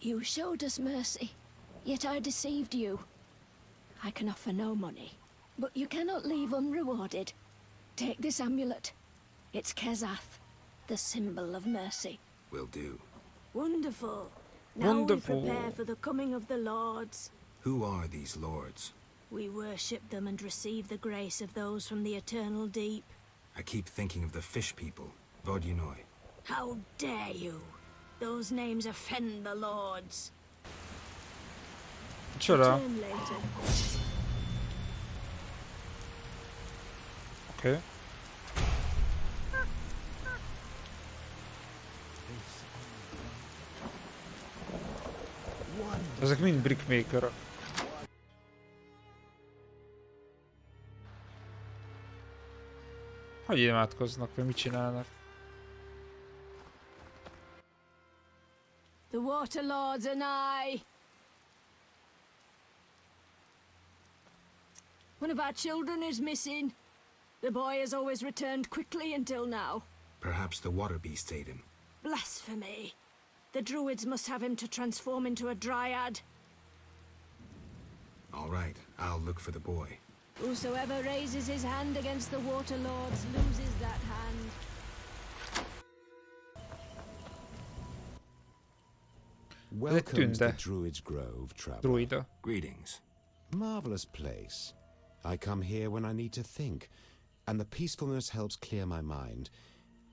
You showed us mercy, yet I deceived you. I can offer no money, but you cannot leave unrewarded. Take this amulet. It's Kezath, the symbol of mercy. Will do. Wonderful. Now we prepare for the coming of the lords. Who are these lords? We worship them and receive the grace of those from the eternal deep. I keep thinking of the fish people, Vodunoi. How dare you? Those names offend the lords. Csoda? Return later. Oké. Ezek mind brickmakerök. Hogy imádkoznak, vagy mit csinálnak? The water lords are nigh. One of our children is missing. The boy has always returned quickly until now. Perhaps the water beast ate him. Blasphemy. The druids must have him to transform into a dryad. All right, I'll look for the boy. Whosoever raises his hand against the water lords loses that hand. Welcome to the Druid's Grove, traveler. Druida. Greetings. Marvelous place. I come here when I need to think, and the peacefulness helps clear my mind.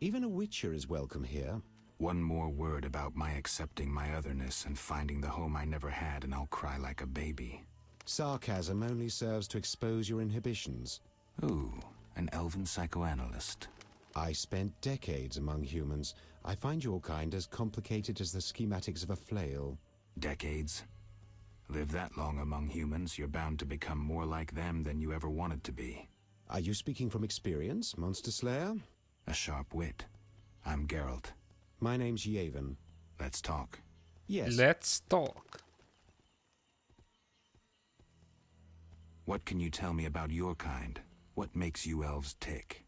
Even a witcher is welcome here. One more word about my accepting my otherness and finding the home I never had, and I'll cry like a baby. Sarcasm only serves to expose your inhibitions. Ooh, an elven psychoanalyst. I spent decades among humans. I find your kind as complicated as the schematics of a flail. Decades? Live that long among humans, you're bound to become more like them than you ever wanted to be. Are you speaking from experience, Monster Slayer? A sharp wit. I'm Geralt. My name's Yavin. Let's talk. Yes. Let's talk. What can you tell me about your kind? What makes you elves tick?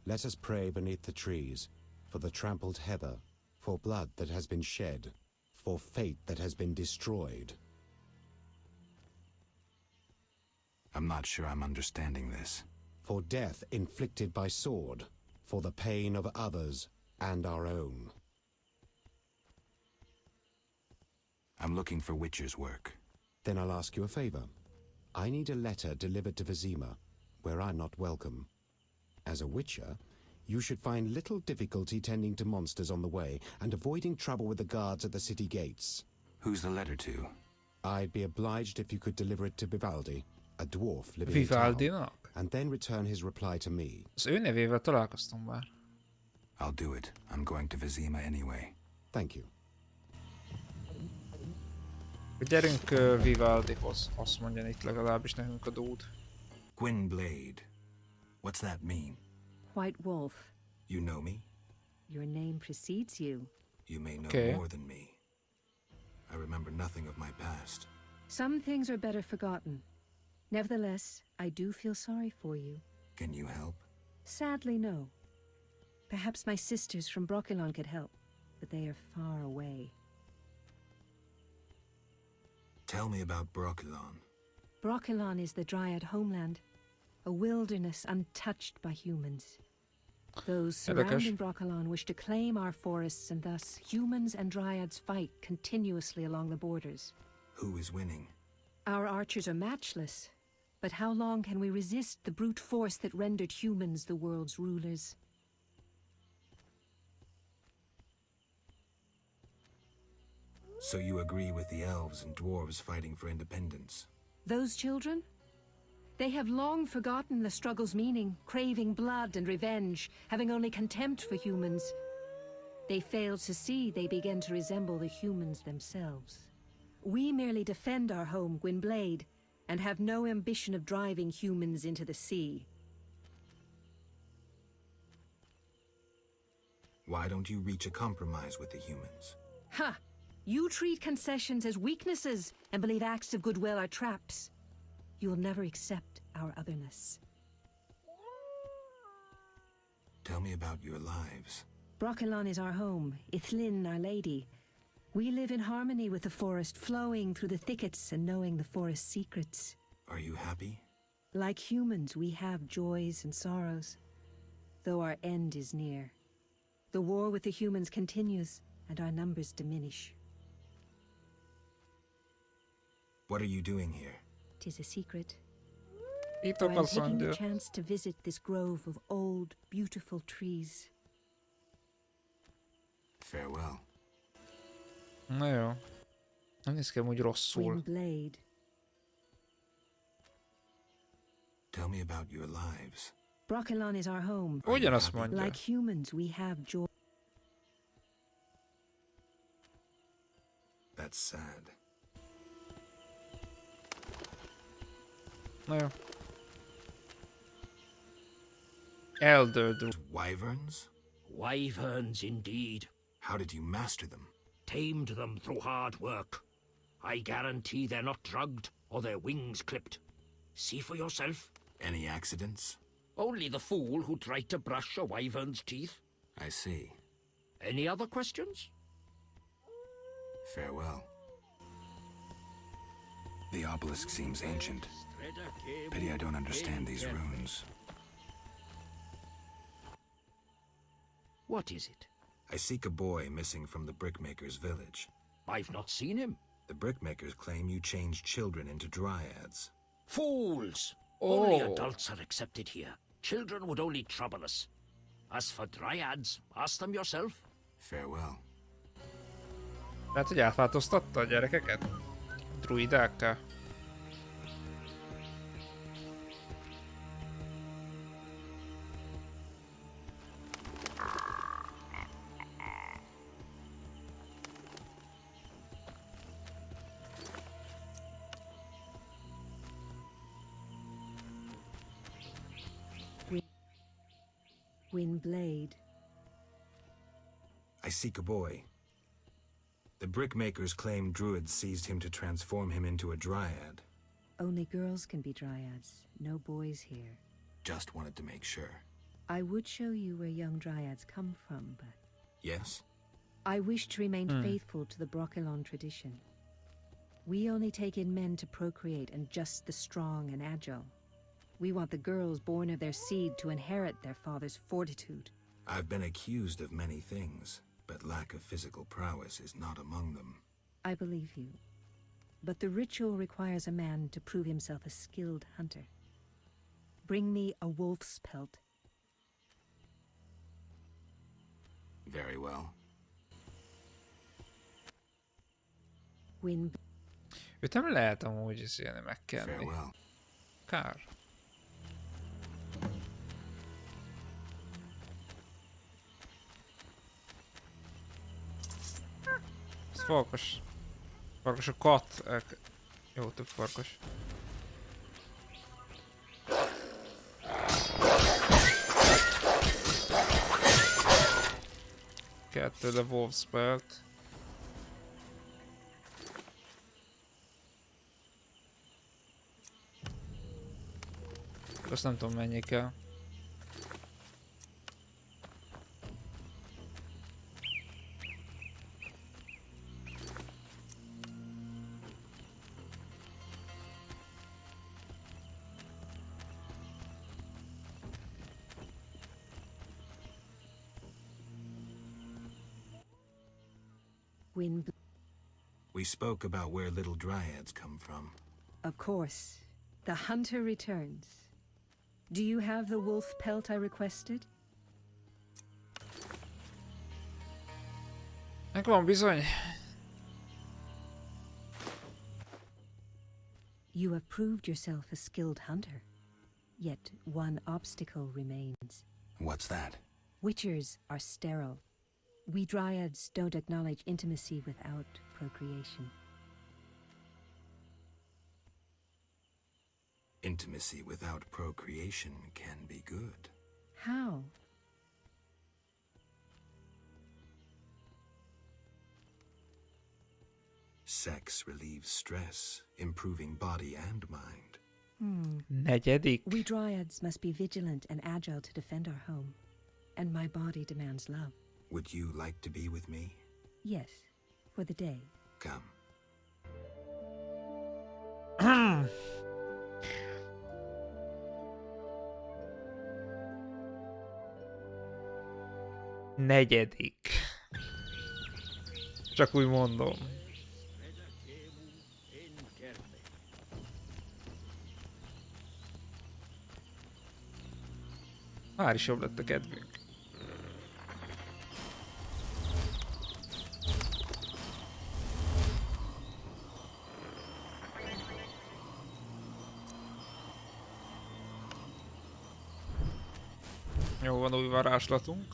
Let us pray beneath the trees, for the trampled heather, for blood that has been shed, for fate that has been destroyed. I'm not sure I'm understanding this. For death inflicted by sword, for the pain of others and our own. I'm looking for witcher's work. Then I'll ask you a favor. I need a letter delivered to Vizima, where I'm not welcome. As a witcher, you should find little difficulty tending to monsters on the way and avoiding trouble with the guards at the city gates. Who's the letter to? I'd be obliged if you could deliver it to Vivaldi, a dwarf living in town, Vivaldinak? and then return his reply to me. Az ő nevével találkoztam már. I'll do it. I'm going to Vizima anyway. Thank you. Gyerünk Vivaldihoz, azt mondja itt legalábbis nekünk a dúd. Gwynblade. What's that mean? White Wolf. You know me? Your name precedes you. You may know Okay. more than me. I remember nothing of my past. Some things are better forgotten. Nevertheless, I do feel sorry for you. Can you help? Sadly, no. Perhaps my sisters from Brokilon could help, but they are far away. Tell me about Brokilon. Brokilon is the Dryad homeland, a wilderness untouched by humans. Those surrounding Brokilon wish to claim our forests, and thus humans and Dryads fight continuously along the borders. Who is winning? Our archers are matchless, but how long can we resist the brute force that rendered humans the world's rulers? So you agree with the elves and dwarves fighting for independence? Those children? They have long forgotten the struggle's meaning, craving blood and revenge, having only contempt for humans. They fail to see they begin to resemble the humans themselves. We merely defend our home, Gwynblade, and have no ambition of driving humans into the sea. Why don't you reach a compromise with the humans? Ha! You treat concessions as weaknesses and believe acts of goodwill are traps. You will never accept our otherness. Tell me about your lives. Brokilon is our home, Ithlin our lady. We live in harmony with the forest, flowing through the thickets and knowing the forest's secrets. Are you happy? Like humans, we have joys and sorrows, though our end is near. The war with the humans continues, and our numbers diminish. What are you doing here? 'Tis a secret. Itt I'm akarsz taking the mondja. chance to visit this grove of old, beautiful trees. Farewell. Na jó. Nem néz ki amúgy rosszul. Windblade. Tell me about your lives. Brokilon is our home. Ugyanazt mondja. Like humans, we have joy. That's sad. Na jó. Elder Druid. Wyverns? Wyverns, indeed. How did you master them? Tamed them through hard work. I guarantee they're not drugged or their wings clipped. See for yourself. Any accidents? Only the fool who tried to brush a wyvern's teeth. I see. Any other questions? Farewell. The obelisk seems ancient. Pity I don't understand these runes. What is it? I seek a boy missing from the brickmaker's village. I've not seen him. The brickmakers claim you changed children into dryads. Fools! Oh. Only adults are accepted here. Children would only trouble us. As for dryads, ask them yourself. Farewell. Hát, hogy átváltoztatta a gyerekeket? Druidákká? Windblade. I seek a boy. The brickmakers claim druids seized him to transform him into a dryad. Only girls can be dryads, no boys here. Just wanted to make sure. I would show you where young dryads come from, but Yes? I wish to remain faithful to the Brokilon tradition. We only take in men to procreate and just the strong and agile. We want the girls born of their seed to inherit their father's fortitude. I've been accused of many things, but lack of physical prowess is not among them. I believe you. But the ritual requires a man to prove himself a skilled hunter. Bring me a wolf's pelt. Very well. Wind. Őt nem lehet amúgy izélni, megkenni. Farewell. Kár. Ez farkas. Farkas a kat. Jó, több farkas. Kettő, de Wolf's Belt. Azt nem tudom mennyi kell. Wind. We spoke about where little dryads come from. Of course. The hunter returns. Do you have the wolf pelt I requested? Megvan bizony. You have proved yourself a skilled hunter. Yet one obstacle remains. What's that? Witchers are sterile. We dryads don't acknowledge intimacy without procreation. Intimacy without procreation can be good. How? Sex relieves stress, improving body and mind. Negyedik. We dryads must be vigilant and agile to defend our home. And my body demands love. Would you like to be with me? Yes, for the day. Come. Negyedik. Csak úgy mondom. Már is jobb lett a kedvünk. Jó, van új varázslatunk.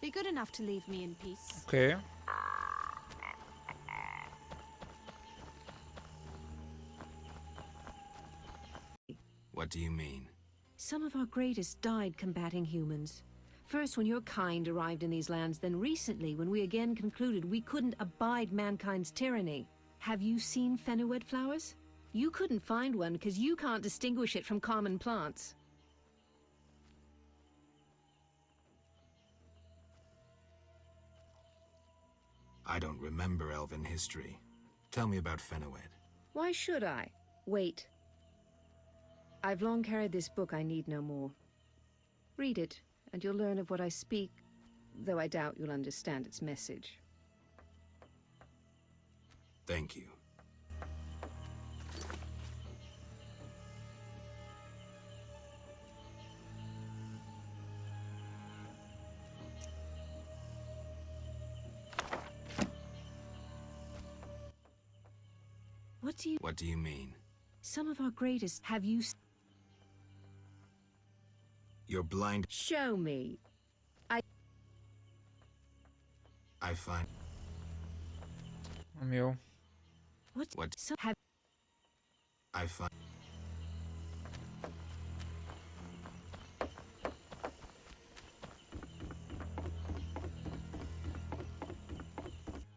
Be good enough to leave me in peace. Oké. What do you mean? Some of our greatest died combating humans. First when your kind arrived in these lands, then recently when we again concluded we couldn't abide mankind's tyranny. Have you seen fenouid flowers? You couldn't find one because you can't distinguish it from common plants. I don't remember elven history. Tell me about fenouid. Why should I? Wait. I've long carried this book I need no more. Read it, and you'll learn of what I speak, though I doubt you'll understand its message. Thank you. What do you mean? Some of our greatest have you... You're blind. Show me. I find... Jó. What? Have... I find...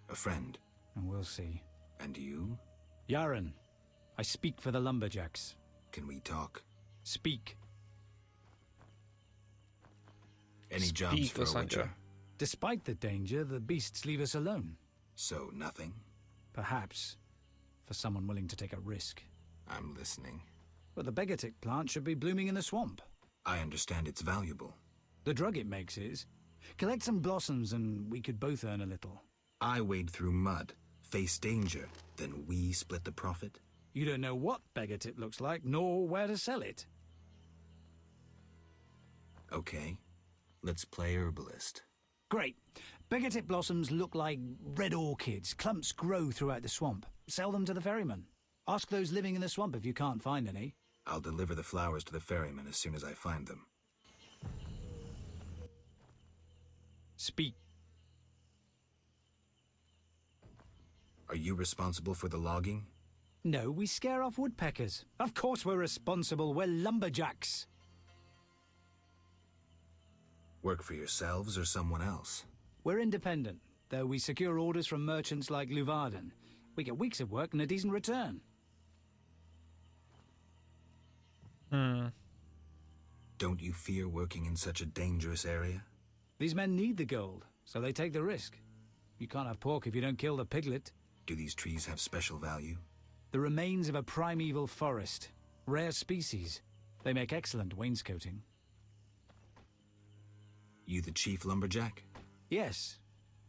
A friend. We'll see. And you? Yaren, I speak for the lumberjacks. Can we talk? Speak. Any jobs for a witcher? Despite the danger, the beasts leave us alone. So nothing? Perhaps. For someone willing to take a risk. I'm listening. But the begatic plant should be blooming in the swamp. I understand it's valuable. The drug it makes is. Collect some blossoms and we could both earn a little. I wade through mud, face danger, then we split the profit? You don't know what begatip looks like, nor where to sell it. Okay, let's play herbalist. Great. Begatip blossoms look like red orchids. Clumps grow throughout the swamp. Sell them to the ferryman. Ask those living in the swamp if you can't find any. I'll deliver the flowers to the ferryman as soon as I find them. Speak. Are you responsible for the logging? No, we scare off woodpeckers. Of course we're responsible. We're lumberjacks. Work for yourselves or someone else? We're independent, though we secure orders from merchants like Luvarden. We get weeks of work and a decent return. Don't you fear working in such a dangerous area? These men need the gold, so they take the risk. You can't have pork if you don't kill the piglet. Do these trees have special value? The remains of a primeval forest. Rare species. They make excellent wainscoting. You the chief lumberjack? Yes.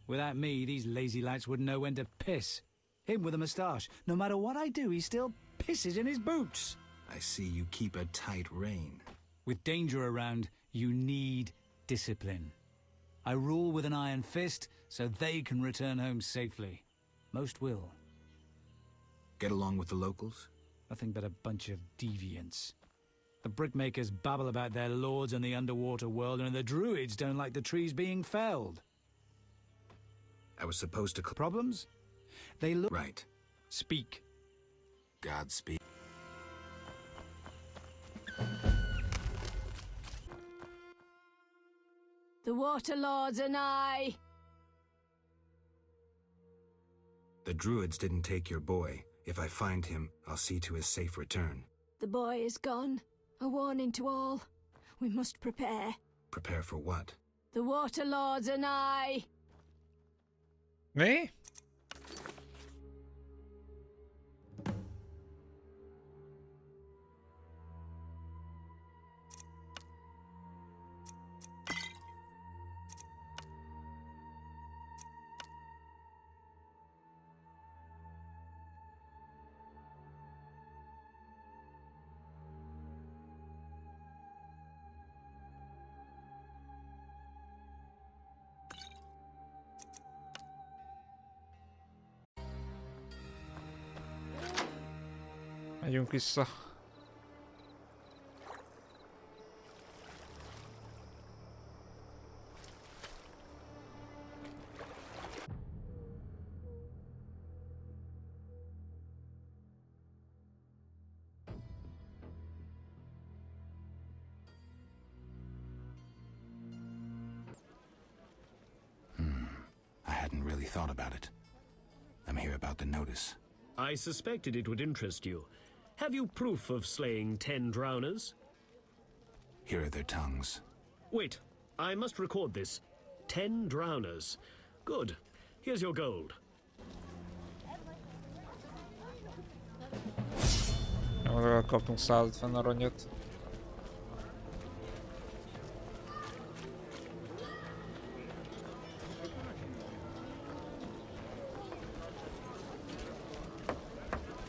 Without me, these lazy lads wouldn't know when to piss. Him with a moustache. No matter what I do, he still pisses in his boots. I see you keep a tight rein. With danger around, you need discipline. I rule with an iron fist, so they can return home safely. Most will. Get along with the locals? Nothing but a bunch of deviants. The brickmakers babble about their lords and the underwater world, and the druids don't like the trees being felled. I was supposed to... Problems? They look... Right. Speak. Godspeed. The water lords and I. The druids didn't take your boy. If I find him, I'll see to his safe return. The boy is gone, A warning to all. We must prepare. Prepare for what? The Water Lords are nigh. Mi? Megyünk vissza. I hadn't really thought about it. I'm here about the notice. I suspected it would interest you. Have you proof of slaying 10 drowners? Here are their tongues. Wait, I must record this. 10 drowners. Good. Here's your gold. Legalább kaptunk 150 aranyat.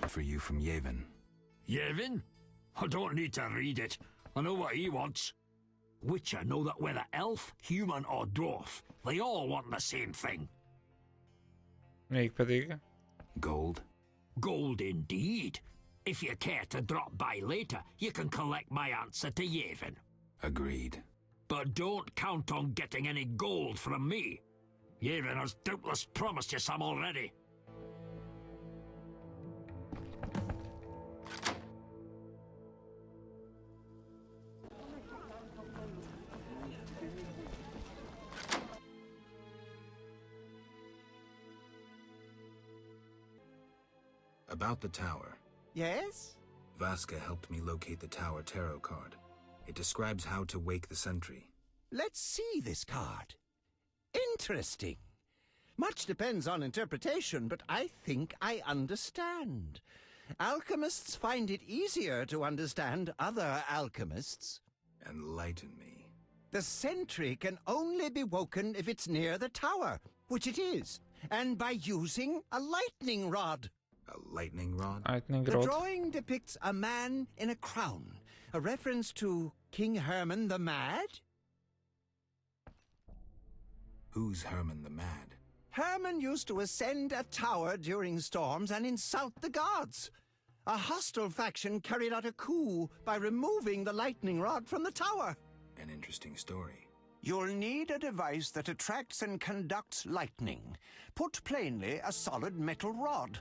For you from Yevon. Yevon? I don't need to read it. I know what he wants. Witcher know that whether elf, human or dwarf, they all want the same thing. Mégpedig. Gold? Gold indeed. If you care to drop by later, you can collect my answer to Yevon. Agreed. But don't count on getting any gold from me. Yevon has doubtless promised you some already. About the tower. Yes? Vaska helped me locate the tower tarot card. It describes how to wake the sentry. Let's see this card. Interesting. Much depends on interpretation, but I think I understand. Alchemists find it easier to understand other alchemists. Enlighten me. The sentry can only be woken if it's near the tower, which it is, and by using a lightning rod. A lightning rod? Lightning The rod. drawing depicts a man in a crown, a reference to King Herman the Mad. Who's Herman the Mad? Herman used to ascend a tower during storms and insult the gods. A hostile faction carried out a coup by removing the lightning rod from the tower. An interesting story. You'll need a device that attracts and conducts lightning. Put plainly, a solid metal rod.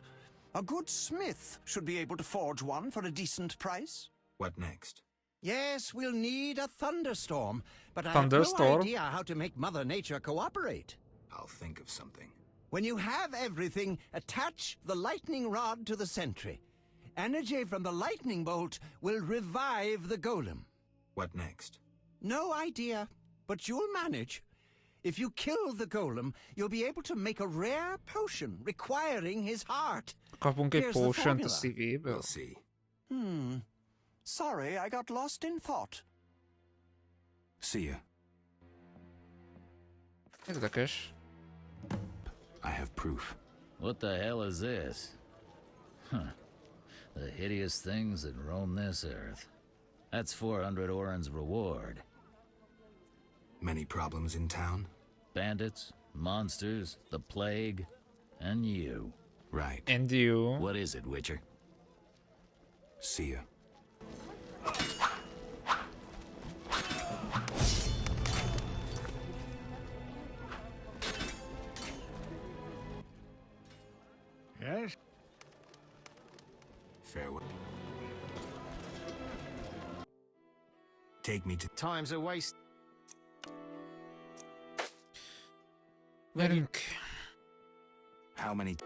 A good smith should be able to forge one for a decent price. What next? Yes, we'll need a thunderstorm, but I have Thunderstorm? no idea how to make Mother Nature cooperate. I'll think of something. When you have everything, attach the lightning rod to the sentry. Energy from the lightning bolt will revive the golem. What next? No idea, but you'll manage. If you kill the golem, you'll be able to make a rare potion requiring his heart. Kapunk egy Here's the potion-t a formula. szívéből. We'll see. Sorry, I got lost in thought. See ya. Érdekes. I have proof. What the hell is this? Huh. The hideous things that roam this earth. That's 400 Oren's reward. Many problems in town? Bandits, monsters, the plague, and you. Right. And you. What is it, Witcher? See ya. Yes? Farewell. Take me to... Time's a waste. Gyerünk. How many...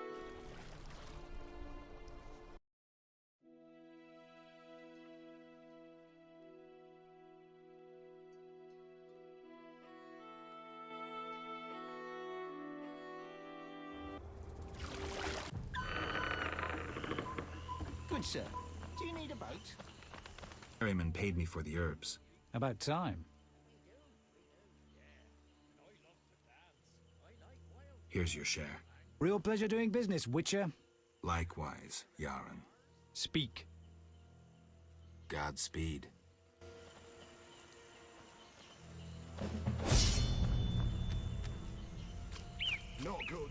sir. Do you need a boat? Ferryman paid me for the herbs. About time. Here's your share. Real pleasure doing business, Witcher. Likewise, Yaron. Speak. Godspeed. Not good.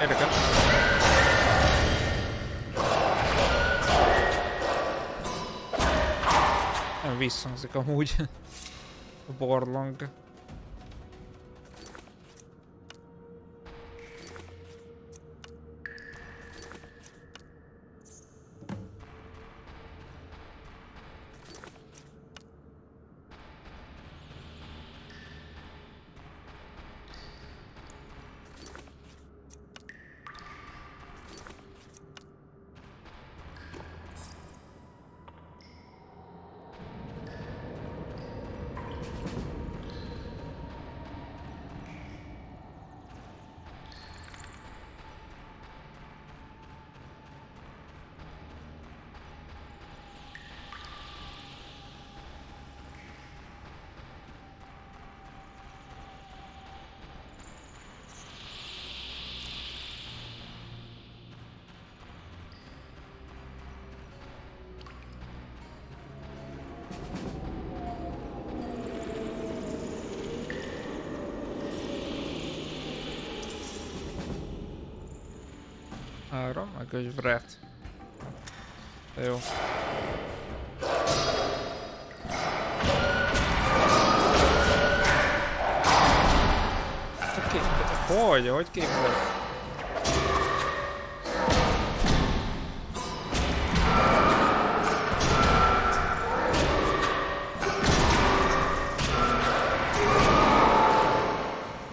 Érdekel. Nem visszhangzik amúgy a barlang. Ára, meg egy vret. De jó. Hogy képzel?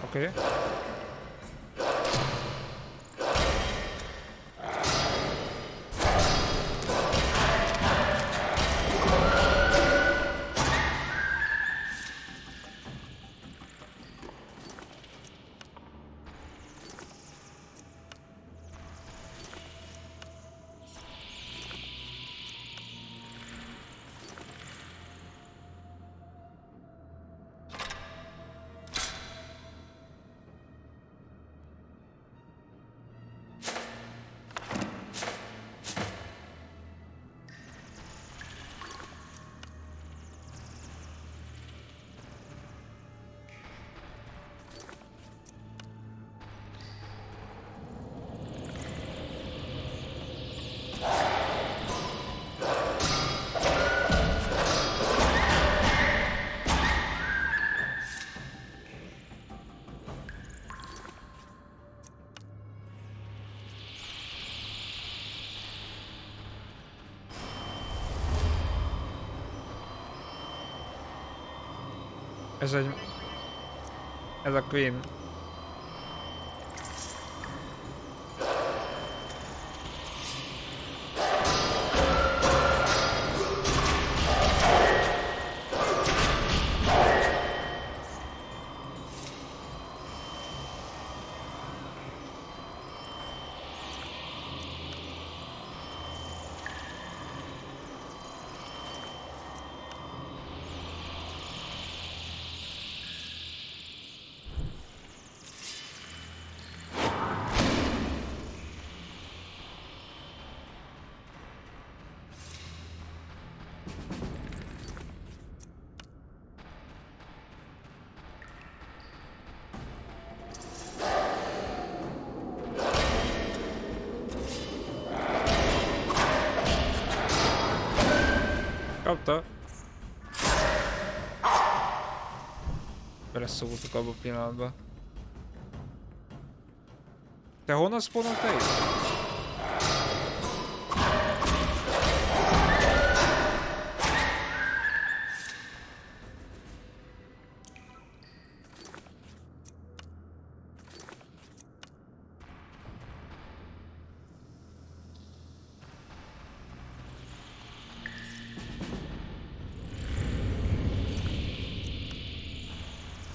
Oké. Ez a Queen. Kapta. Beleszóltuk abba a pillanatba. Te honnan spawnoltál itt?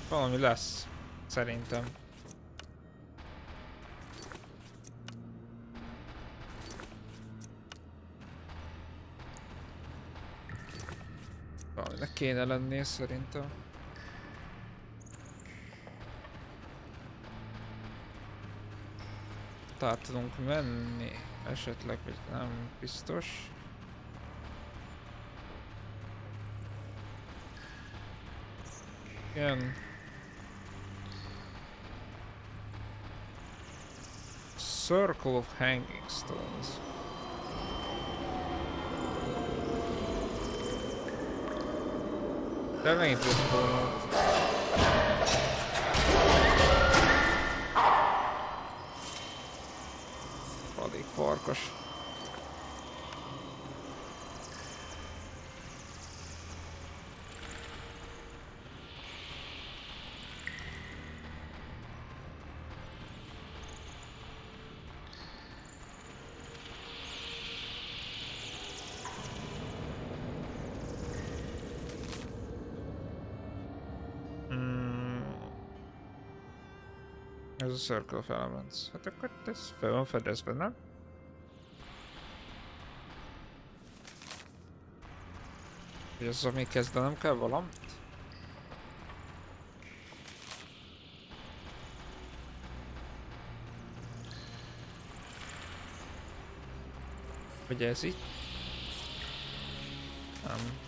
Valami lesz. Szerintem. Valaminek kéne lennie szerintem. Tehát tudunk menni esetleg, vagy nem biztos. Igen. Circle of Hanging Stones. De megint jött volna. Alig farkas. Ez a Circle of Elements. Hát akkor ez fel van fedezve, nem? Hogy ez ami kezdenem kell valamit? Hogy ez így? Nem.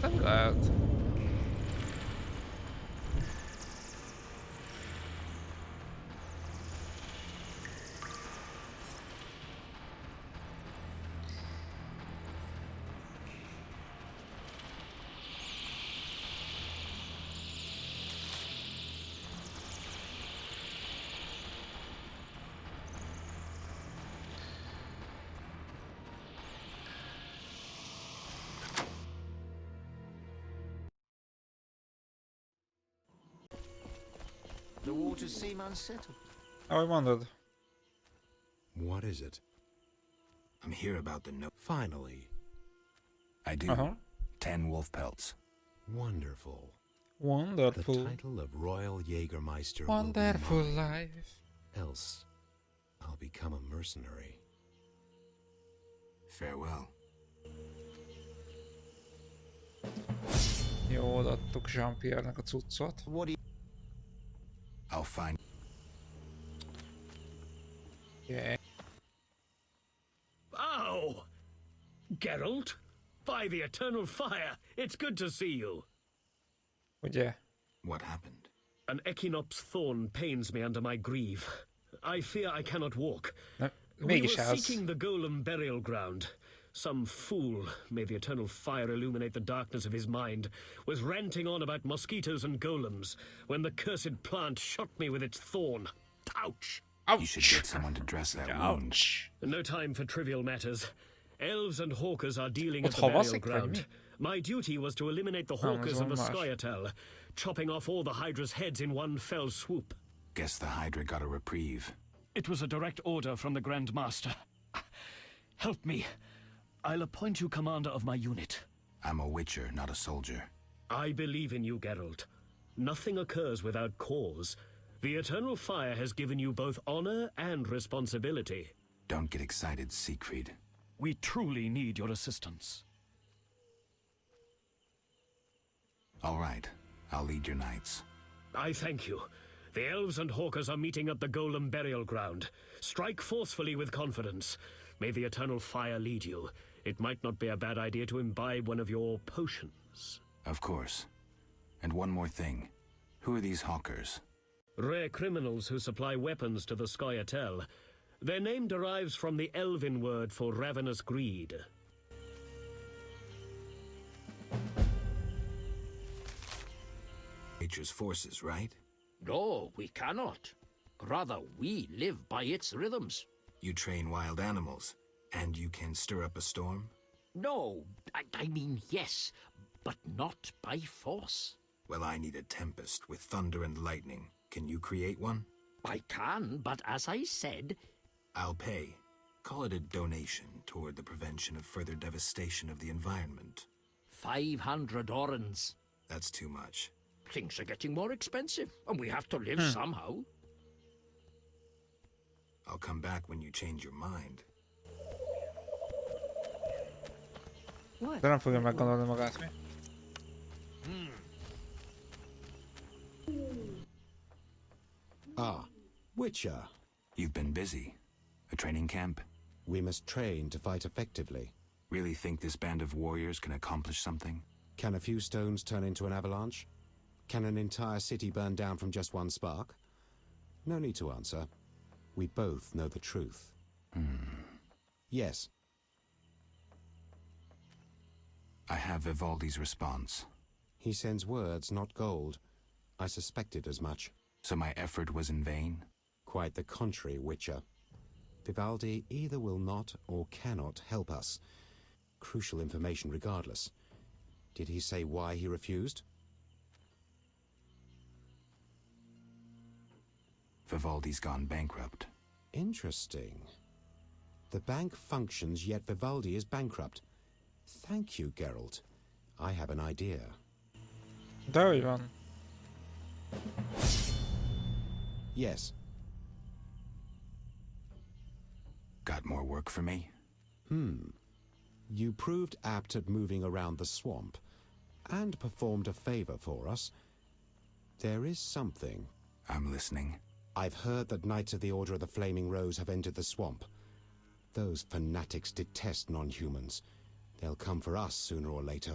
Nem lehet. The waters seem unsettled. Ahogy mondod. What is it? I'm here about the note. Finally. I do. 10 wolf pelts. Wonderful. Wonderful. The title of Royal Jägermeister Wonderful will be mine. life. Else, I'll become a mercenary. Farewell. Jó, odaadtuk Jean-Pierre-nek a cuccot. I'll find. Yeah. Oh! Geralt? By the eternal fire, it's good to see you. Ugye? What happened? An Echinops thorn pains me under my greave. I fear I cannot walk. We were seeking the golem burial ground. Some fool, may the eternal fire illuminate the darkness of his mind, was ranting on about mosquitoes and golems when the cursed plant shot me with its thorn. Ouch! Ouch. You should get someone to dress that wound. No time for trivial matters. Elves and hawkers are dealing at the burial ground. My duty was to eliminate the hawkers and the Scoia'tael, chopping off all the Hydra's heads in one fell swoop. Guess the Hydra got a reprieve. It was a direct order from the Grand Master. Help me. I'll appoint you commander of my unit. I'm a witcher, not a soldier. I believe in you, Geralt. Nothing occurs without cause. The eternal fire has given you both honor and responsibility. Don't get excited, Siegfried. We truly need your assistance. All right, I'll lead your knights. I thank you. The elves and hawkers are meeting at the golem burial ground. Strike forcefully with confidence. May the eternal fire lead you. It might not be a bad idea to imbibe one of your potions. Of course. And one more thing. Who are these hawkers? Rare criminals who supply weapons to the Scoia'tael. Their name derives from the elven word for ravenous greed. Nature's forces, right? No, we cannot. Rather, we live by its rhythms. You train wild animals, and you can stir up a storm? No, I mean yes, but not by force. Well, I need a tempest with thunder and lightning. Can you create one? I can, but as I said... I'll pay. Call it a donation toward the prevention of further devastation of the environment. 500 orens. That's too much. Things are getting more expensive, and we have to live somehow. I'll come back when you change your mind. De nem fogja meggondolni magát, mi? Ah, Witcher. You've been busy. A training camp? We must train to fight effectively. Really think this band of warriors can accomplish something? Can a few stones turn into an avalanche? Can an entire city burn down from just one spark? No need to answer. We both know the truth. Yes. I have Vivaldi's response. He sends words, not gold. I suspected as much. So my effort was in vain? Quite the contrary, Witcher. Vivaldi either will not or cannot help us. Crucial information regardless. Did he say why he refused? Vivaldi's gone bankrupt. Interesting. The bank functions, yet Vivaldi is bankrupt. Thank you, Geralt. I have an idea. De hogy van? Yes. Got more work for me? You proved apt at moving around the swamp, and performed a favor for us. There is something. I'm listening. I've heard that Knights of the Order of the Flaming Rose have entered the swamp. Those fanatics detest non-humans. They'll come for us sooner or later.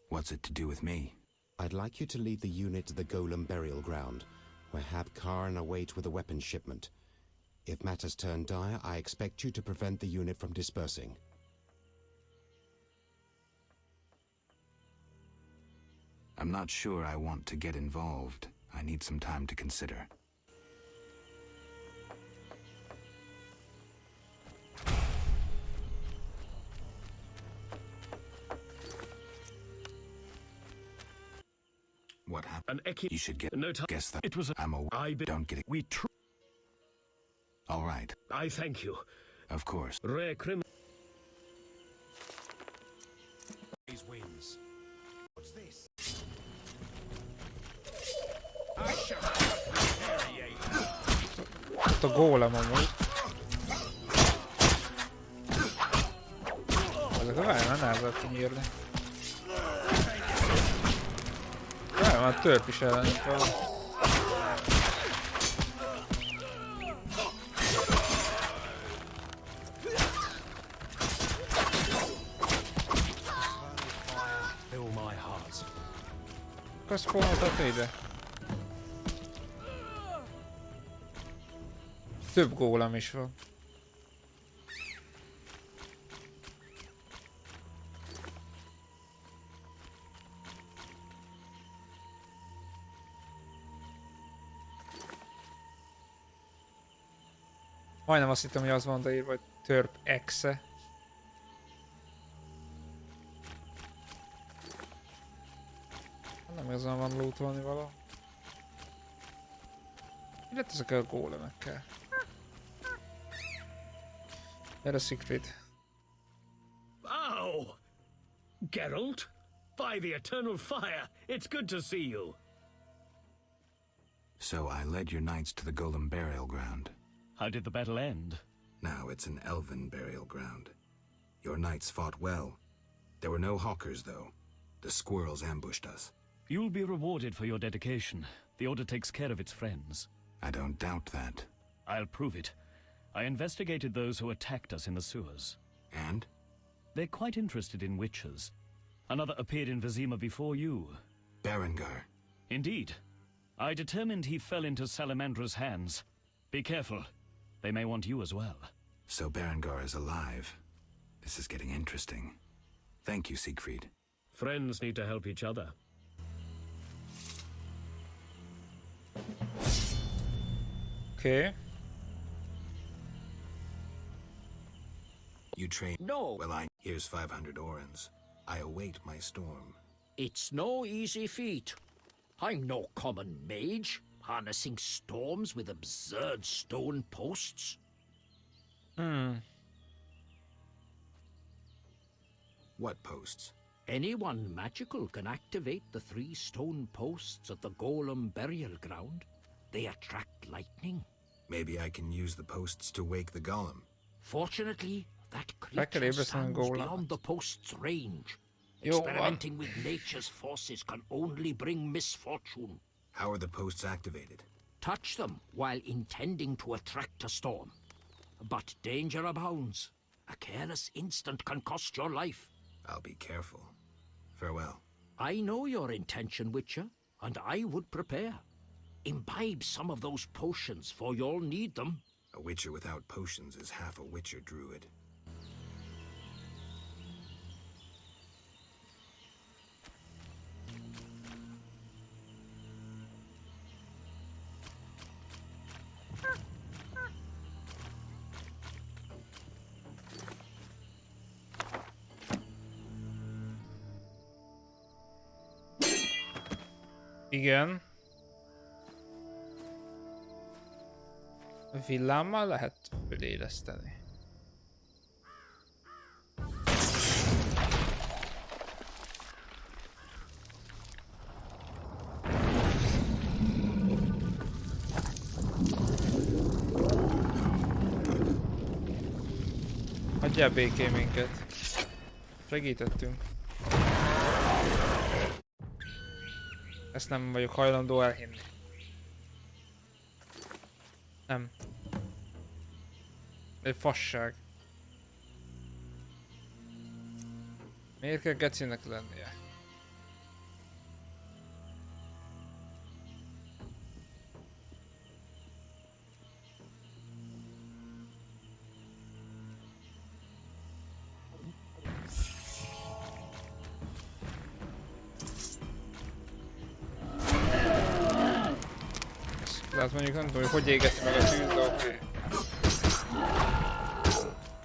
What's it to do with me? I'd like you to lead the unit to the Golem burial ground, where Hab Karn await with a weapons shipment. If matters turn dire, I expect you to prevent the unit from dispersing. I'm not sure I want to get involved. I need some time to consider. What happened? You should get no time. Guess that It was. I'm aware. Don't get it. We. All right. I thank you. Of course. Rare criminal. These wins. What's this? Ott a gólem amúgy. Ezek a várjál, már nehezebb kinyírni. Várjál, már törp is ellenük van. Akkor spawnoltatni ide. Több gólem is van. Majdnem azt hittem, hogy az van, de írva, hogy törp exe. Nem igazán van lootolni való. Mi lett ezekkel a gólemekkel? Erre Siegfried. Oh! Geralt? By the eternal fire, it's good to see you. So I led your knights to the Golem burial ground. How did the battle end? Now it's an elven burial ground. Your knights fought well. There were no hawkers, though. The squirrels ambushed us. You'll be rewarded for your dedication. The Order takes care of its friends. I don't doubt that. I'll prove it. I investigated those who attacked us in the sewers. And? They're quite interested in witches. Another appeared in Vizima before you. Berengar. Indeed. I determined he fell into Salamandra's hands. Be careful. They may want you as well. So Berengar is alive. This is getting interesting. Thank you, Siegfried. Friends need to help each other. Okay. You train? No. Well, here's 500 orens. I await my storm. It's no easy feat. I'm no common mage, harnessing storms with absurd stone posts. What posts? Anyone magical can activate the 3 stone posts of the golem burial ground. They attract lightning. Maybe I can use the posts to wake the golem. Fortunately, that creature stands beyond the post's range. Experimenting with nature's forces can only bring misfortune. How are the posts activated? Touch them while intending to attract a storm. But danger abounds. A careless instant can cost your life. I'll be careful. Farewell. I know your intention, Witcher, and I would prepare. Imbibe some of those potions, for you'll need them. A witcher without potions is half a witcher druid. Igen. Villámmal lehet föléleszteni. Hagyjál békén minket. Segítettünk. Ezt nem vagyok hajlandó elhinni. Nem. Egy fasság. Miért kell gecinek lennie? Tehát mondjuk nem tudom, hogy égeti meg a tűz, de oké.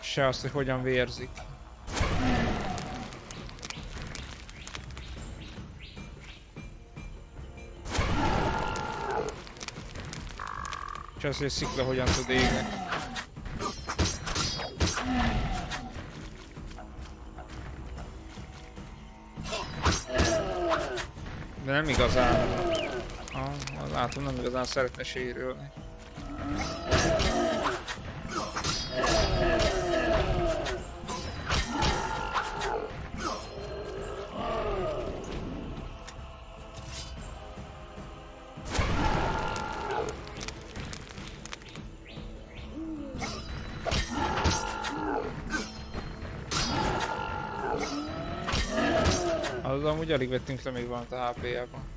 Se azt, hogy hogyan vérzik. Se azt, hogy a szikla hogyan tud égni. De nem igazán. Látom, nem igazán szeretne sérülni. Az amúgy alig vettünk le még valamit a HP-jában.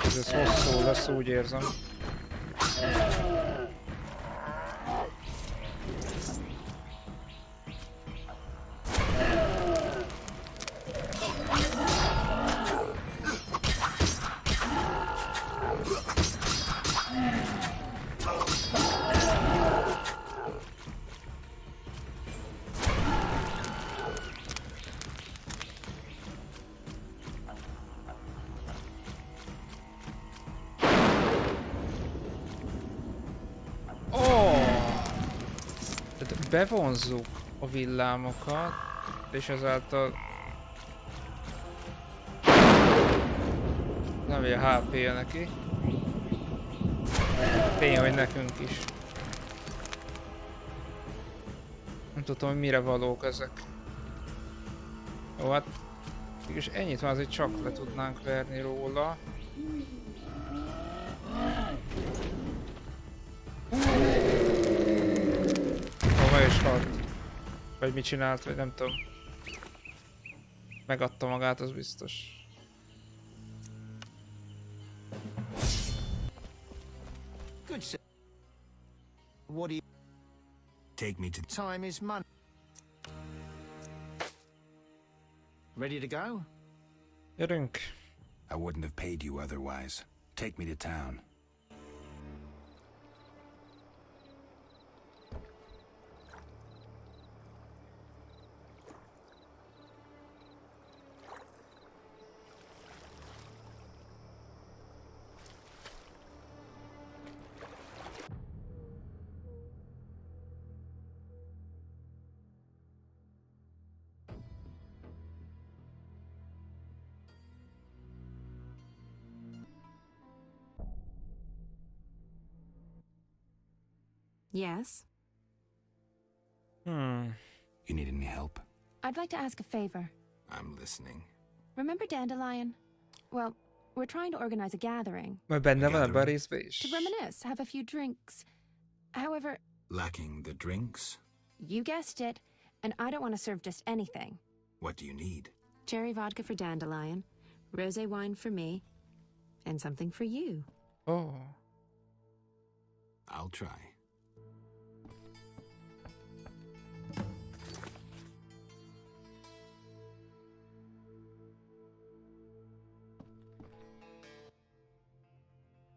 Ez hosszú lesz, úgy érzem. Bevonzzuk a villámokat, és ezáltal nem egy a HP-je neki. Tény, hogy nekünk is. Nem tudtam, hogy mire valók ezek. Jó, hát mégis ennyit már azért csak le tudnánk verni róla. Meg is halt. Vagy mit csinált, vagy nem tudom. Megadta magát, az biztos. What do you... Take me to... Time is money. Ready to go? Gyerünk. I wouldn't have paid you otherwise. Take me to town. Yes? You need any help? I'd like to ask a favor. I'm listening. Remember Dandelion? Well, we're trying to organize a gathering. Majd benne van ebben a részben is. To reminisce, have a few drinks. However... Lacking the drinks? You guessed it, and I don't want to serve just anything. What do you need? Cherry vodka for Dandelion, rosé wine for me, and something for you. Oh. I'll try.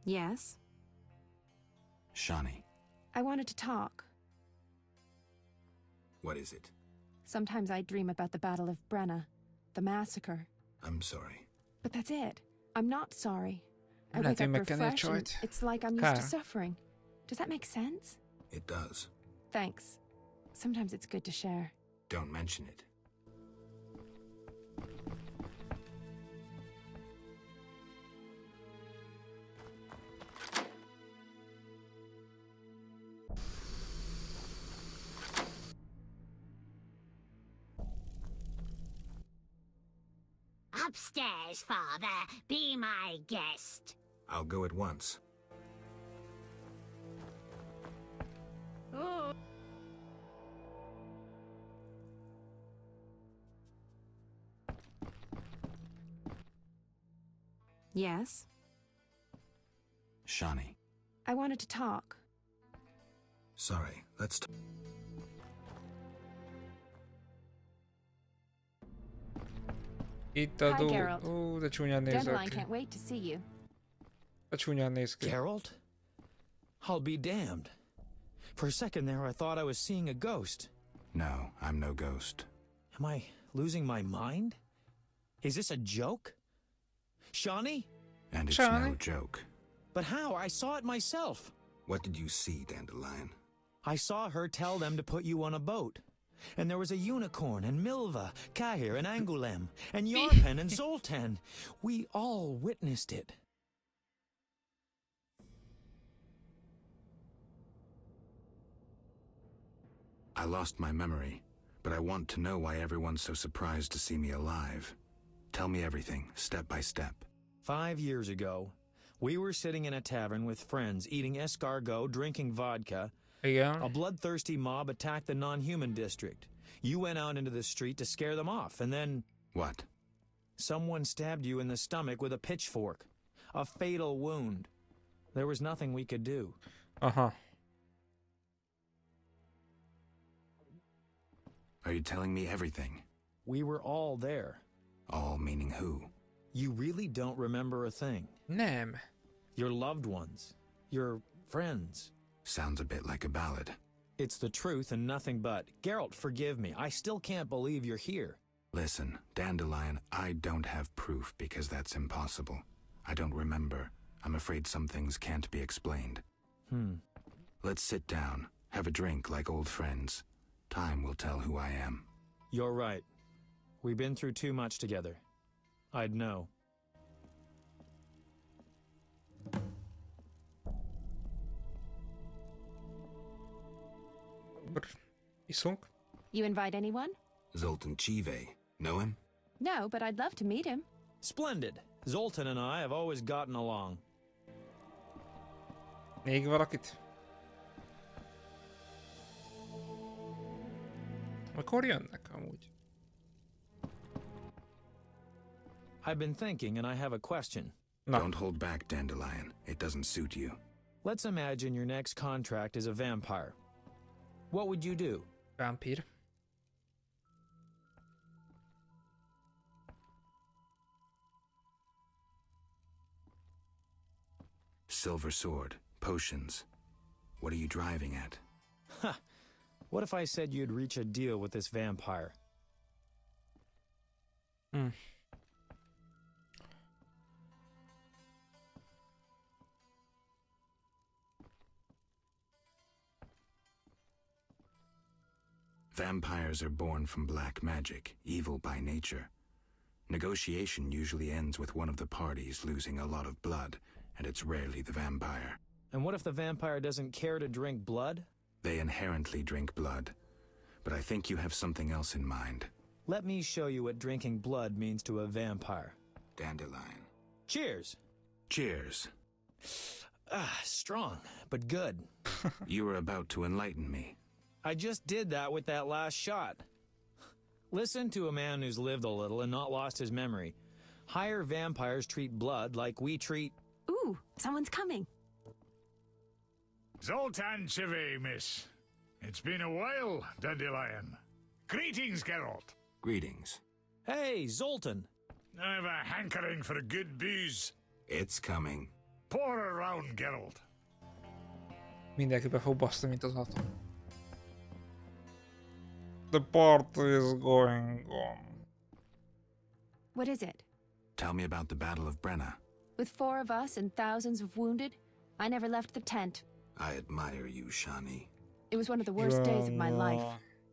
Yes? Shani. I wanted to talk. What is it? Sometimes I dream about the Battle of Brenna, the massacre. I'm sorry. But that's it. I'm not sorry. I Nem wake lehet, up hogy meg kell refreshed and csajt. it's like I'm used to suffering. Does that make sense? It does. Thanks. Sometimes it's good to share. Don't mention it. Upstairs, Father. Be my guest. I'll go at once. Oh. Yes? Shani. I wanted to talk. Sorry, let's Itt a Hi, dó... Geralt. Ó, de csúnyán nézek Dandelion ki. can't wait to see you. De csúnyán néz ki. Geralt? I'll be damned. For a second there, I thought I was seeing a ghost. No, I'm no ghost. Am I losing my mind? Is this a joke? Shani? And it's no joke. But how? I saw it myself. What did you see, Dandelion? I saw her tell them to put you on a boat. And there was a unicorn, and Milva, Kahir, and Angulem, and Yarpen, and Zoltan. We all witnessed it. I lost my memory, but I want to know why everyone's so surprised to see me alive. Tell me everything, step by step. 5 years ago, we were sitting in a tavern with friends, eating escargot, drinking vodka. Igen. A bloodthirsty mob attacked the non-human district. You went out into the street to scare them off, and then... What? Someone stabbed you in the stomach with a pitchfork. A fatal wound. There was nothing we could do. Aha. Are you telling me everything? We were all there. All meaning who? You really don't remember a thing. Nem. Your loved ones. Your friends. Sounds a bit like a ballad. It's the truth and nothing but. Geralt, forgive me. I still can't believe you're here. Listen, Dandelion, I don't have proof because that's impossible. I don't remember. I'm afraid some things can't be explained. Let's sit down, have a drink like old friends. Time will tell who I am. You're right. We've been through too much together. I'd know. Iszunk? You invite anyone? Zoltan Chive. Know him? No, but I'd love to meet him. Splendid. Zoltan and I have always gotten along. Még valakit? Mikor jönnek amúgy? I've been thinking and I have a question. No. Don't hold back, Dandelion. It doesn't suit you. Let's imagine your next contract is a vampire. What would you do? Vámpír. silver sword, potions. What are you driving at? Ha! What if I said you'd reach a deal with this vampire? Vampires are born from black magic, evil by nature. Negotiation usually ends with one of the parties losing a lot of blood, and it's rarely the vampire. And what if the vampire doesn't care to drink blood? They inherently drink blood, but I think you have something else in mind. Let me show you what drinking blood means to a vampire. Dandelion. Cheers! Cheers. Strong, but good. You were about to enlighten me. I just did that with that last shot. Listen to a man who's lived a little and not lost his memory. Higher vampires treat blood like we treat... Ooh, someone's coming. Zoltan Chive, miss. It's been a while, Dandelion. Greetings, Geralt. Greetings. Hey, Zoltan. I have a hankering for a good booze. It's coming. Pour around, Geralt. Mindenkibe fog baszni, mint az atom. The party is going on. What is it? Tell me about the Battle of Brenna. With 4 of us and thousands of wounded, I never left the tent. I admire you, Shani. It was one of the worst days of my life.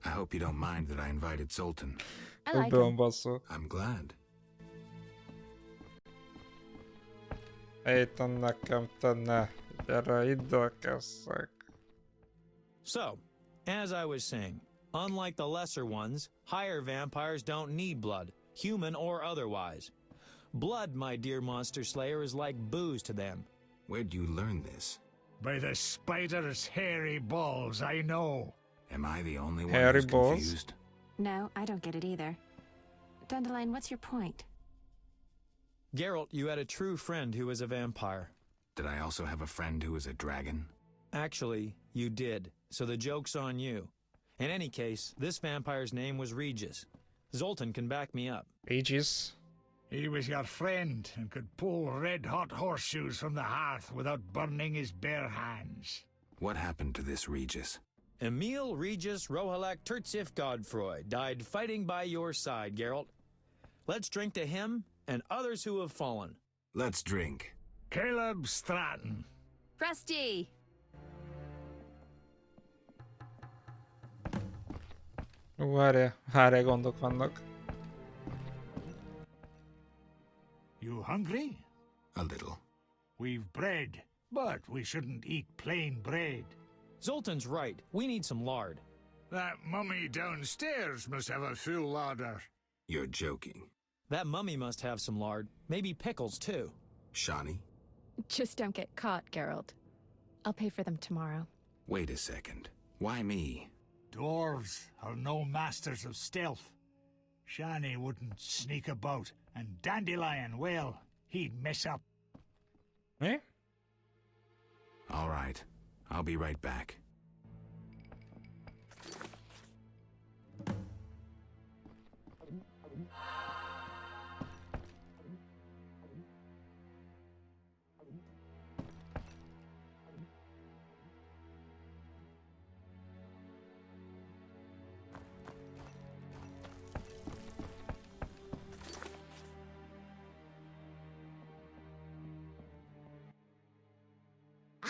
I hope you don't mind that I invited Zoltan. I like him. I'm glad. Ejten nekem tenne. Gyere, iddal kesszek. So, as I was saying, unlike the lesser ones, higher vampires don't need blood, human or otherwise. Blood, my dear monster slayer, is like booze to them. Where'd you learn this? By the spider's hairy balls, I know. Am I the only one Hairy who's balls? confused? No, I don't get it either. Dandelion, what's your point? Geralt, you had a true friend who was a vampire. Did I also have a friend who was a dragon? Actually, you did, so the joke's on you. In any case, this vampire's name was Regis. Zoltan can back me up. Regis? He was your friend and could pull red-hot horseshoes from the hearth without burning his bare hands. What happened to this Regis? Emil Regis Rohalak Tertsif Godfroy died fighting by your side, Geralt. Let's drink to him and others who have fallen. Let's drink. Caleb Stratton. Rusty! Várjál, gondok vannak. You hungry? A little. We've bread, but we shouldn't eat plain bread. Zoltan's right. We need some lard. That mummy downstairs must have a full larder. You're joking. That mummy must have some lard. Maybe pickles, too. Shani? Just don't get caught, Geralt. I'll pay for them tomorrow. Wait a second. Why me? Dwarves are no masters of stealth. Shani wouldn't sneak about, and Dandelion, well, he'd mess up. Eh? All right. I'll be right back.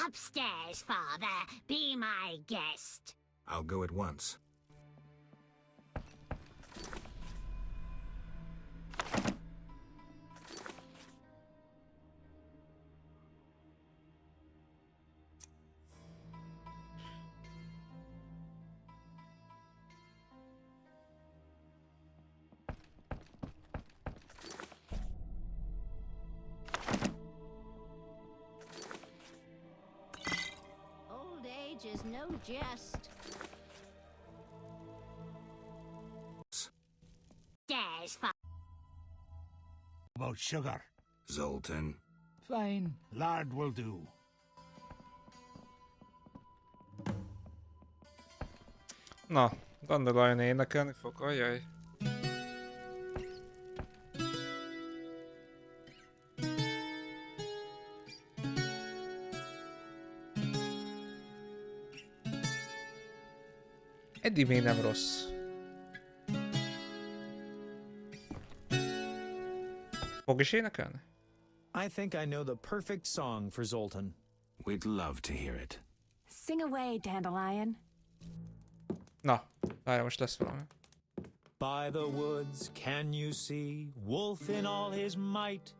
Upstairs, Father. Be my guest. I'll go at once. Is no jest. Stairs, About sugar. Zoltan. Fine, lard will do. Na, Dandelion énekelni fog, ajaj. Eddig még nem rossz. Fog is énekelni? I think I know the perfect song for Zoltan. We'd love to hear it. Sing away, Dandelion. Na, várj, most lesz valami. By the woods can you see Wolf in all his might,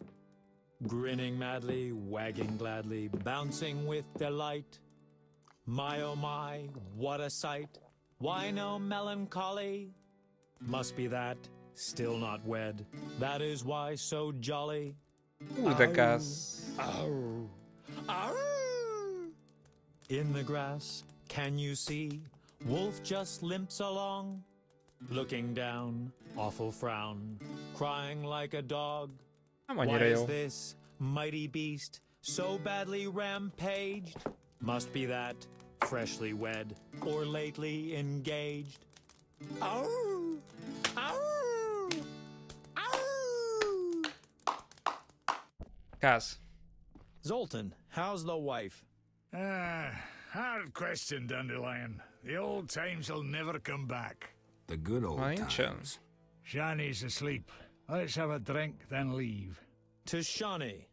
grinning madly, wagging gladly, bouncing with delight. My oh my, what a sight! Why no melancholy? Must be that, still not wed. That is why so jolly. De gáz. Ow, ow. In the grass, can you see? Wolf just limps along, looking down, awful frown, crying like a dog. Why is this mighty beast so badly rampaged? Must be that, freshly wed or lately engaged. Ow! Ow! Ow! Gáz. Zoltan, how's the wife? Hard question, Dandelion. The old times will never come back. The good old times. Shani's asleep. Let's have a drink, then leave. To Shani.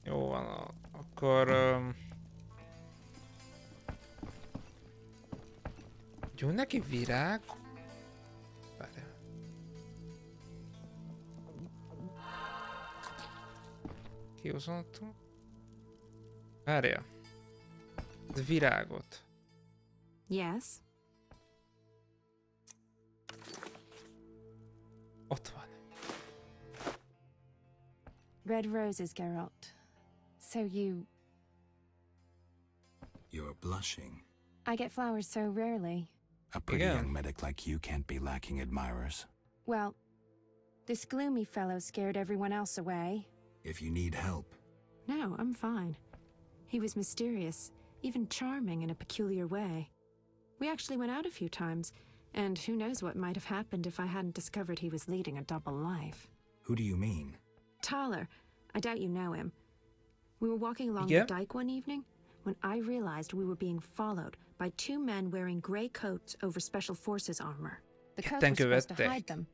Jó van, akkor... Jó, neki virág. Várjál. Kihozottunk. Várjál. Virágot. Yes? Ott van. Red roses, Geralt. So you... You're blushing. I get flowers so rarely. A pretty young medic like you can't be lacking admirers. Well, this gloomy fellow scared everyone else away. If you need help. No, I'm fine. He was mysterious, even charming in a peculiar way. We actually went out a few times, and who knows what might have happened if I hadn't discovered he was leading a double life. Who do you mean? Thaler. I doubt you know him. We were walking along the dike one evening when I realized we were being followed by two men wearing gray coats over Special Forces armor. The coats were supposed to hide them.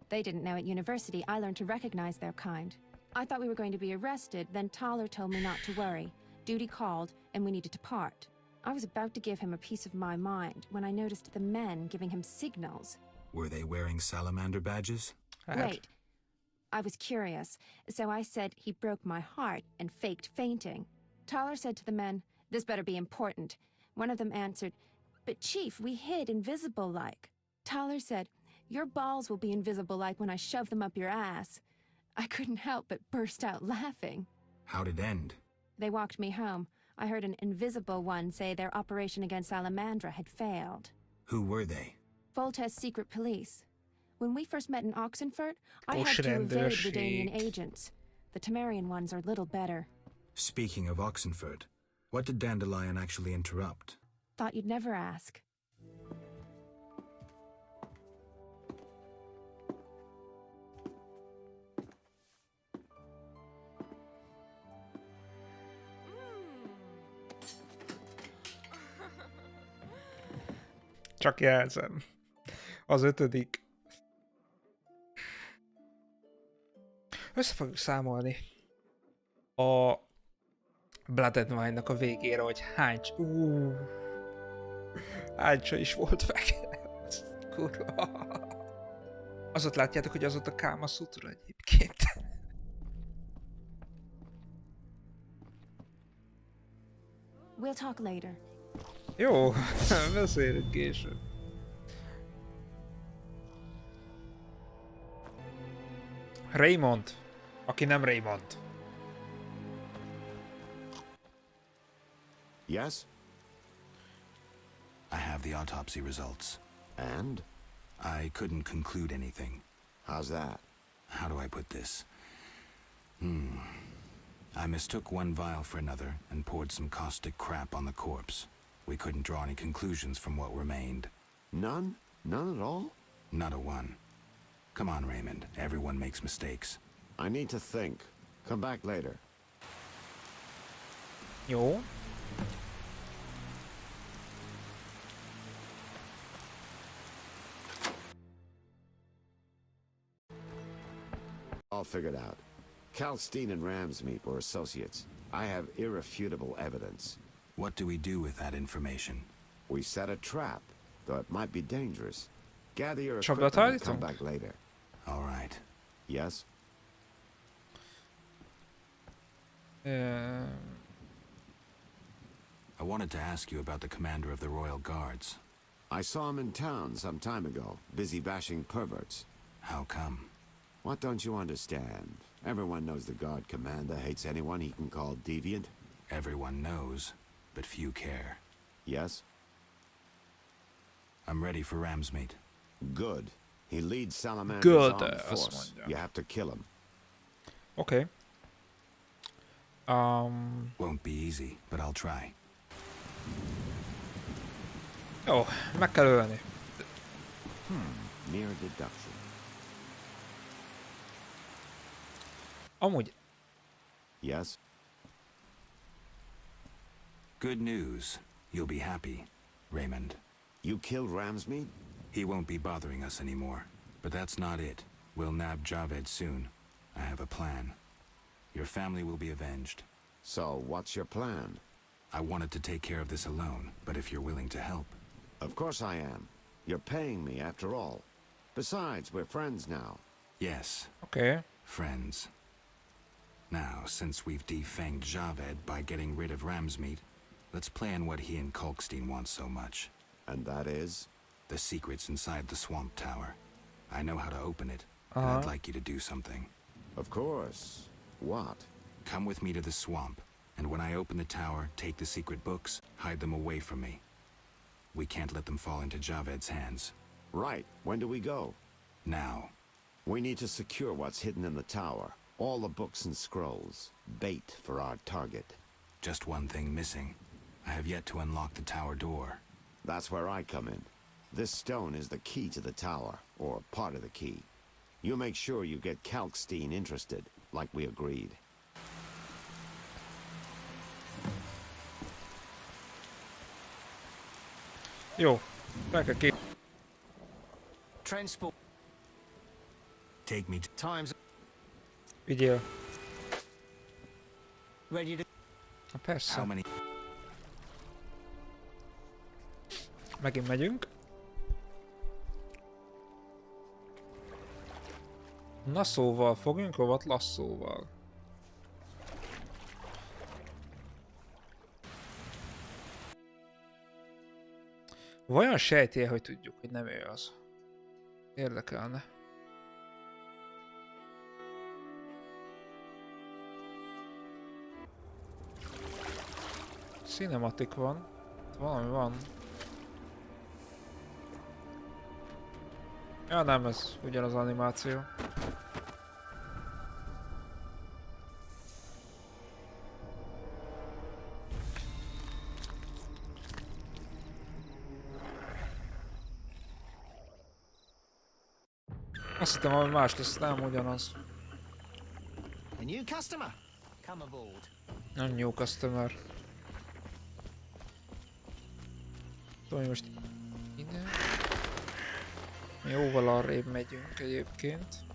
They didn't know at university I learned to recognize their kind. I thought we were going to be arrested, then Thaler told me not to worry. Duty called, and we needed to part. I was about to give him a piece of my mind when I noticed the men giving him signals. Were they wearing salamander badges? Wait. I was curious, so I said he broke my heart and faked fainting. Thaler said to the men, "This better be important." One of them answered, "But Chief, we hid invisible-like." Thaler said, "Your balls will be invisible-like when I shove them up your ass." I couldn't help but burst out laughing. How'd it end? They walked me home. I heard an invisible one say their operation against Salamandra had failed. Who were they? Volta's secret police. When we first met in Oxenfurt, I had to evade Redanian agents. The Temerian ones are little better. Speaking of Oxenfurt, what did Dandelion actually interrupt? Thought you'd never ask. Csak jelzem. Az 5. Össze fogjuk számolni a Blood and Wine-nak a végére, hogy hány is volt meg. Kurva. Azot látjátok, hogy az ott a Kama Sutra egyébként. We'll talk later. Jó, beszélünk később. Raymond, aki nem Raymond. Yes? I have the autopsy results. And? I couldn't conclude anything. How's that? How do I put this? I mistook one vial for another and poured some caustic crap on the corpse. We couldn't draw any conclusions from what remained. None? None at all? Not a one. Come on, Raymond. Everyone makes mistakes. I need to think. Come back later. Jó. All figured out. Kalkstein and Ramsmeet were associates. I have irrefutable evidence. What do we do with that information? We set a trap, though it might be dangerous. Gather your equipment and come back later. All right. Yes? I wanted to ask you about the commander of the Royal Guards. I saw him in town some time ago, busy bashing perverts. How come? What don't you understand? Everyone knows the Guard commander hates anyone he can call deviant. Everyone knows, but few care. Yes? I'm ready for Ramsmeet. Good. He leads Salamander's armed force. Azt mondja. You have to kill him. Okay. Won't be easy, but I'll try. Jó, meg kell ölni. Mere deduction. Amúgy. Yes? Good news. You'll be happy, Raymond. You killed Ramsmeet? He won't be bothering us anymore. But that's not it. We'll nab Javed soon. I have a plan. Your family will be avenged. So, what's your plan? I wanted to take care of this alone, but if you're willing to help... Of course I am. You're paying me, after all. Besides, we're friends now. Yes. Okay. Friends. Now, since we've defanged Javed by getting rid of Ramsmeet, let's plan what he and Kalkstein want so much. And that is? The secret's inside the swamp tower. I know how to open it, but I'd like you to do something. Of course. What? Come with me to the swamp, and when I open the tower, take the secret books, hide them away from me. We can't let them fall into Javed's hands. Right. When do we go? Now. We need to secure what's hidden in the tower. All the books and scrolls. Bait for our target. Just one thing missing. I have yet to unlock the tower door. That's where I come in. This stone is the key to the tower, or part of the key. You make sure you get Kalkstein interested, like we agreed. Jó, meg kell Transport. Take me to times. Vigyél. Ready to... Persze. How many? Megint megyünk. Na szóval, fogjunk rovat lasszóval. Vajon sejtél, hogy tudjuk, hogy nem ő az? Érdekelne. Cinematic van. Valami van. Ja nem, ez ugyanaz az animáció. Azt hittem, hogy más lesz, nem ugyanaz. A new customer. Come aboard. Nem new customer. Tudom, hogy most ide. Jóval arrébb megyünk egyébként.